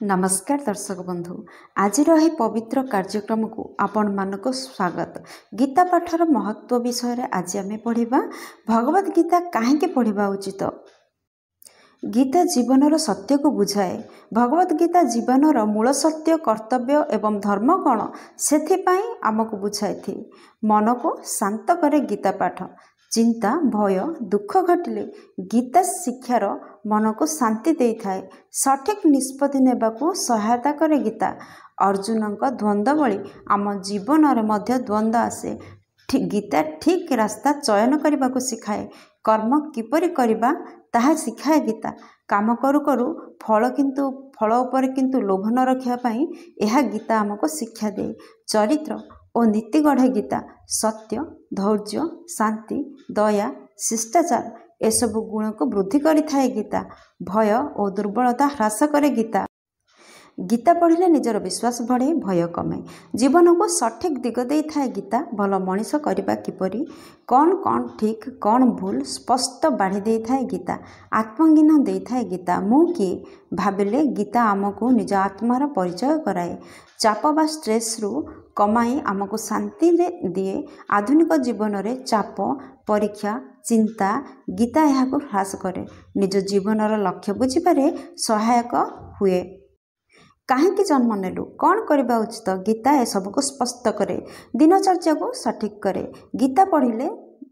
नमस्कार दर्शक बंधु आज यह पवित्र कार्यक्रम को आपण मानक स्वागत। गीता पाठर महत्व विषय रे आज आम पढ़ा भगवत गीता कहीं पढ़ा उचित। गीता जीवनर सत्य को बुझाए। भगवत गीता जीवनर मूल सत्य कर्तव्य एवं धर्म कौन से आमको बुझाई थी। मन को शांत करे गीता पाठ। चिंता भय दुख घटिले गीता शिक्षार मन को शांति दे थाए। सठिक निष्पत्ति नेबाकू सहायता करे गीता। अर्जुन का द्वंद्व भली आम जीवन में द्वंद्व आसे। गीता ठीक रास्ता चयन करने को सिखाए। कर्म किपरि करबा ताहा सिखाए गीता। काम करू करू फल उपर किंतु लोभ न रखिया पाई यह गीता आमको शिक्षा दे। चरित्र और नीति गढ़े गीता। सत्य धैर्य शांति दया शिष्टाचार एसबु गुण को वृद्धि करिथाए गीता। भय और दुर्बलता ह्रास करे गीता। गीता पढ़िले निजर विश्वास बढ़े भय कमे। जीवन को सठिक दिग दे थाए गीता। भल मनीष करबा किपरि कौन कौन ठीक कौन भूल स्पष्ट बाढ़ी दे थाए गीता। आत्मज्ञान दे थाए गीता। मु किए भाविले गीता आमको निज आत्मार परिचय कराए। चाप बा स्ट्रेस रु कमाई आमको शांति दिए। आधुनिक जीवन में चाप परीक्षा चिंता गीता यहाँ ह्रास करे। निज जीवनर लक्ष्य बुझिबारे सहायक हुए। कहीं जन्म नेलु कौन करबा उचित गीता ए सबको स्पष्ट करे। दिनचर्या को सठिक करे। गीता पढ़िले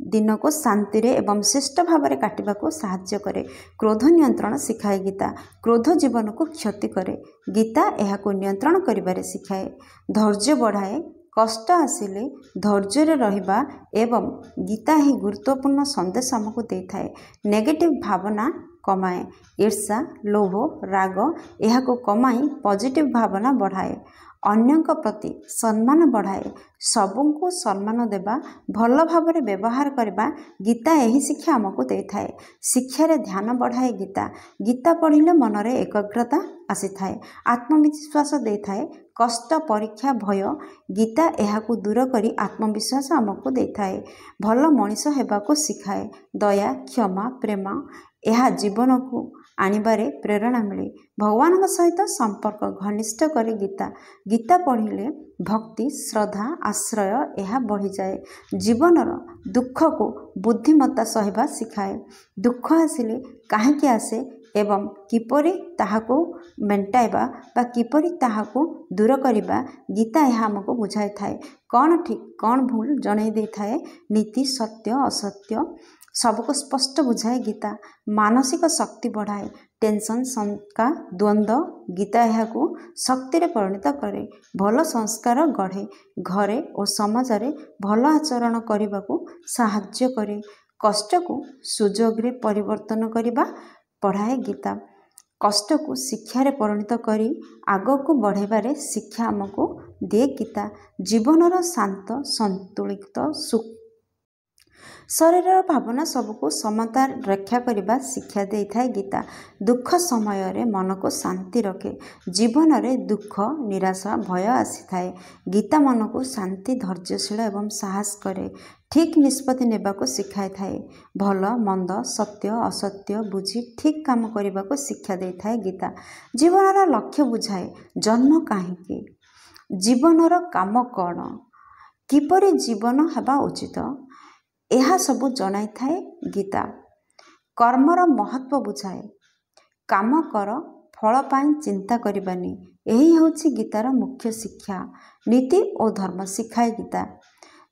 दिन को शांति रे एवं श्रेष्ठ भाव में काटवा को साहाय्य करे। क्रोध नियंत्रण सिखाए गीता। क्रोध जीवन को क्षति करे। गीता यह नियंत्रण करिबारे सिखाए। धैर्य बढ़ाए। कष्ट आसिले धैर्य रहिबा एवं गीता ही गुरुत्वपूर्ण संदेश आमको दे थाए। नेगेटिव भावना कमाए। ईर्षा लोभ राग यह कमाई पॉजिटिव भावना बढ़ाए। अन्यों प्रति सम्मान बढ़ाए। सबको सम्मान देवा भल भाव में व्यवहार करवा गीता यही शिक्षा आमको दे थाए। शिक्षा रे ध्यान बढ़ाए गीता। गीता पढ़िले मन रे एकाग्रता आसी थाए। आत्मविश्वास दे थाए। कष्ट परीक्षा भय गीता यह दूर करी आत्मविश्वास आमको दे थाए। भल मनीष हेबाको सिखाए। दया क्षमा प्रेम यह जीवन को आनिबारे प्रेरणा मिले। भगवान सहित संपर्क घनिष्ठ करे गीता। गीता पढ़िले भक्ति श्रद्धा आश्रय यह बढ़ी जाए। जीवनर दुख को बुद्धिमत्ता सहबा सिखाए। दुख आसिले कहीं आसे एवं किपरि ताहाको मेंटाइबा बा किपरि ताहाको दूर करिबा गीता यह आमको बुझाई थाए। कौन ठीक कौन भूल जणई दे थाए। नीति सत्य असत्य सबको स्पष्ट बुझाए गीता। मानसिक शक्ति बढ़ाए। टेंशन शंका द्वंद्व गीता यह शक्ति रे परिणत करे। भल संस्कार गढ़े। घरे और समाज रे भल आचरण करने को साहाय्य करे। कष्ट को सुजोग रे परिवर्तन करने पढ़ाए गीता। कष्ट को शिक्षा रे परिणत करी आग को बढ़ेबारे शिक्षा आमको दे गीता। जीवनर शांत संतुलित सुख शरीर भावना सबको समता रक्षा करने शिक्षा दे थाए गीता। दुख समय रे मन को शांति रखे। जीवन रे दुख निराशा भय आसी थाए। गीता मन को शांति धैर्यशील एवं साहस करे। ठीक निष्पत्ति नेबा को सिखाई थाए। भल मंद सत्य असत्य बुझी ठीक काम करने को शिक्षा दे थाए गीता। जीवनर लक्ष्य बुझाए। जन्म कहीं जीवनर काम कौन किपरि जीवन हेबा उचित यह सबू जनाई थाए गीता। कर्मर महत्व बुझाए। काम कर फल पाई चिंता करबानी यही होछि गीतार मुख्य शिक्षा। नीति और धर्म सिखाए गीता।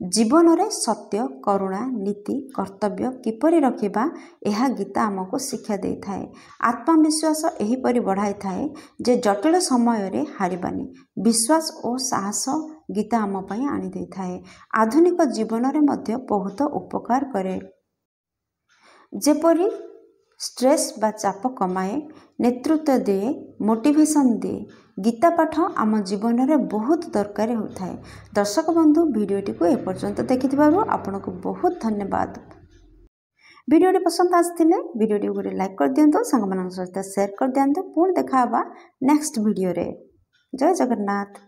जीवन रे सत्य करुणा नीति कर्तव्य किपरि रखिबा यह गीता आमको शिक्षा दे थाए। आत्मविश्वास एहीपरि बढ़ाई थाए जे जटिल समय रे हारिबानी। विश्वास और साहस गीता आम पई आनी दे थाए। आधुनिक जीवन रे मध्य बहुत उपकार करे। जेपरि स्ट्रेस बा चाप कमाए नेतृत्व दे मोटिवेशन दे। गीता पाठ आम जीवन में बहुत दरकार होता है। दर्शक बंधु वीडियोटी को एपर्यंत देखिथिबारु आपनको बहुत धन्यवाद। वीडियोटी पसंद आसथिले वीडियोटी गोटे लाइक कर दियंतो संग सहित शेयर कर दियंतो। पुणी देखा नेक्स्ट वीडियो रे। जय जगन्नाथ।